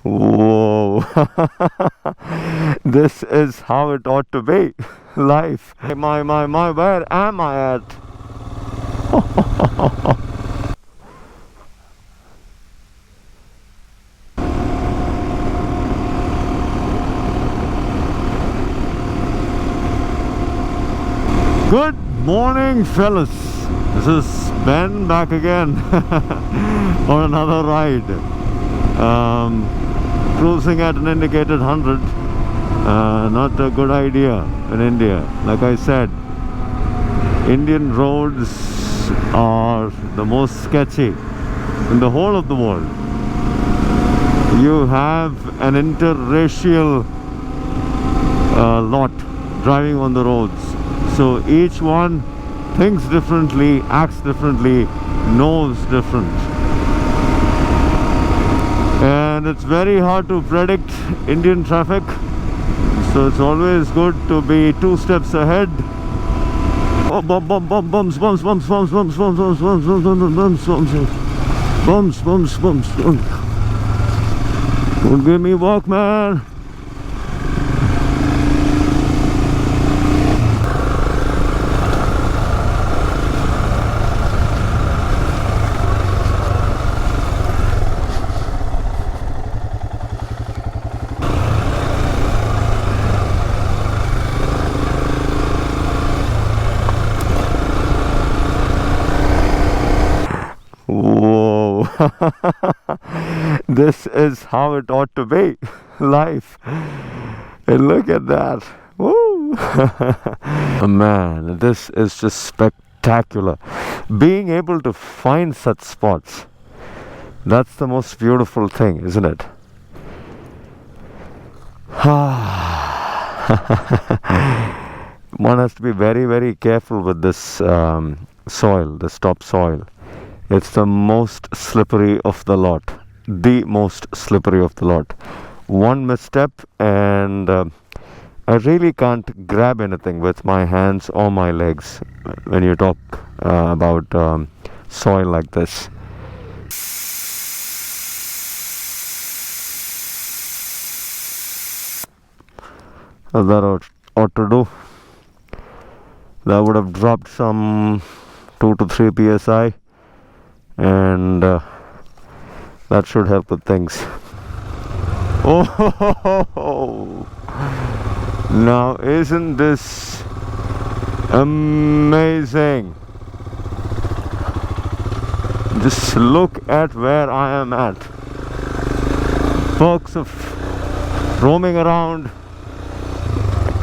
Whoa. This is how it ought to be. Life. My, where am I at? Good morning, fellas. This is Ben back again on another ride. Cruising at an indicated 100. Not a good idea in India. Like I said, Indian roads are the most sketchy in the whole of the world. You have an interracial lot driving on the roads. So each one thinks differently, acts differently, knows different. And it's very hard to predict Indian traffic. So it's always good to be 2 steps ahead. Oh, bumps. Don't give me walk, man. Whoa. This is how it ought to be. Life. And look at that. Woo. Man, this is just spectacular. Being able to find such spots, that's the most beautiful thing, isn't it? One has to be very, very careful with this soil, this topsoil. It's the most slippery of the lot. The most slippery of the lot. One misstep and I really can't grab anything with my hands or my legs when you talk about soil like this. That ought to do. That would have dropped some 2 to 3 psi. And that should help with things. Oh, now isn't this amazing? Just look at where I am at. Perks of roaming around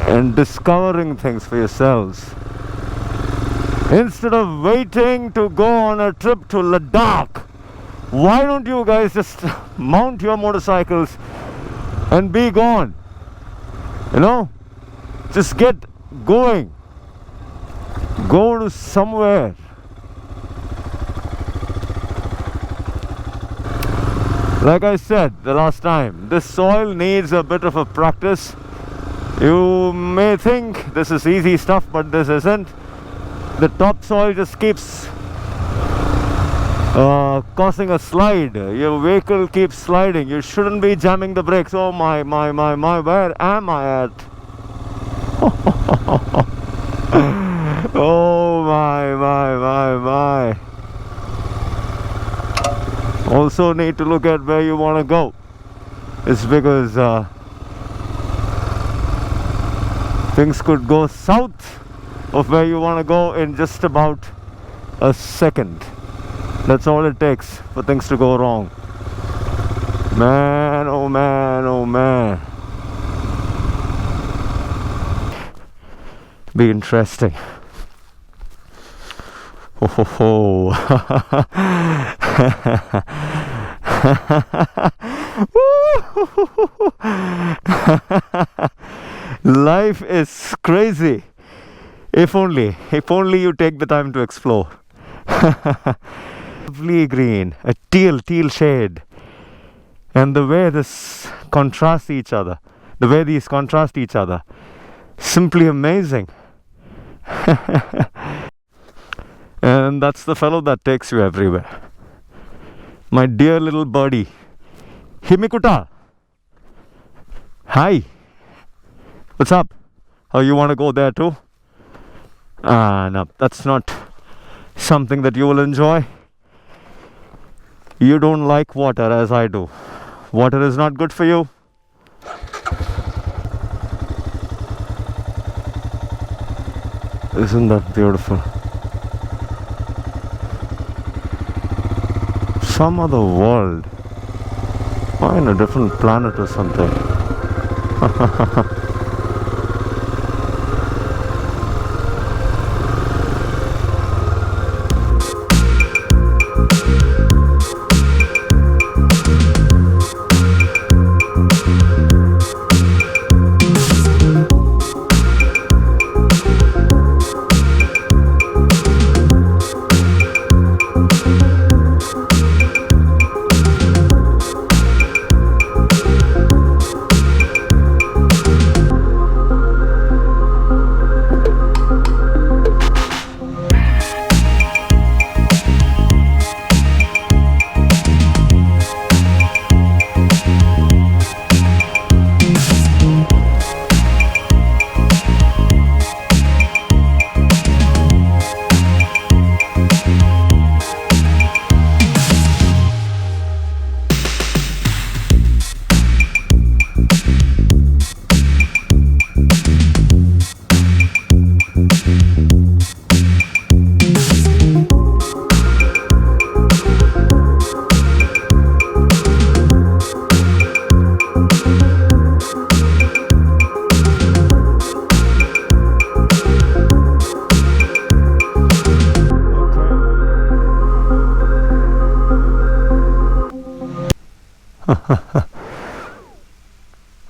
and discovering things for yourselves. Instead of waiting to go on a trip to Ladakh, why don't you guys just mount your motorcycles and be gone? You know, just get going. Go to somewhere. Like I said the last time, this soil needs a bit of a practice. You may think this is easy stuff, but this isn't. The topsoil just keeps causing a slide. Your vehicle keeps sliding. You shouldn't be jamming the brakes. Oh my, where am I at? Oh my. Also need to look at where you want to go. It's because things could go south of where you want to go in just about a second. That's all it takes for things to go wrong. Man, oh man. Be interesting. Oh. Life is crazy. If only you take the time to explore. Lovely green, a teal shade. And the way these contrast each other, simply amazing. And that's the fellow that takes you everywhere. My dear little birdie, Himikuta. Hi, what's up? Oh, you want to go there too? No, that's not something that you will enjoy. You don't like water as I do. Water is not good for you. Isn't that beautiful? Some other world. Or in a different planet or something.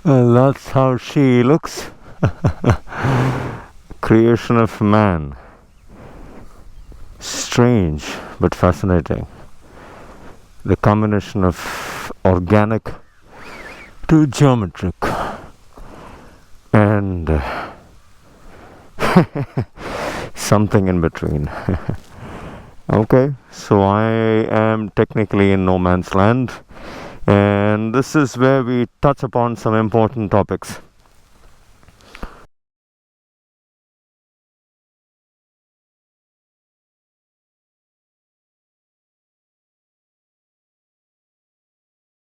Well, that's how she looks. Creation of man. Strange but fascinating. The combination of organic to geometric and something in between. Okay, so I am technically in no man's land, and this is where we touch upon some important topics.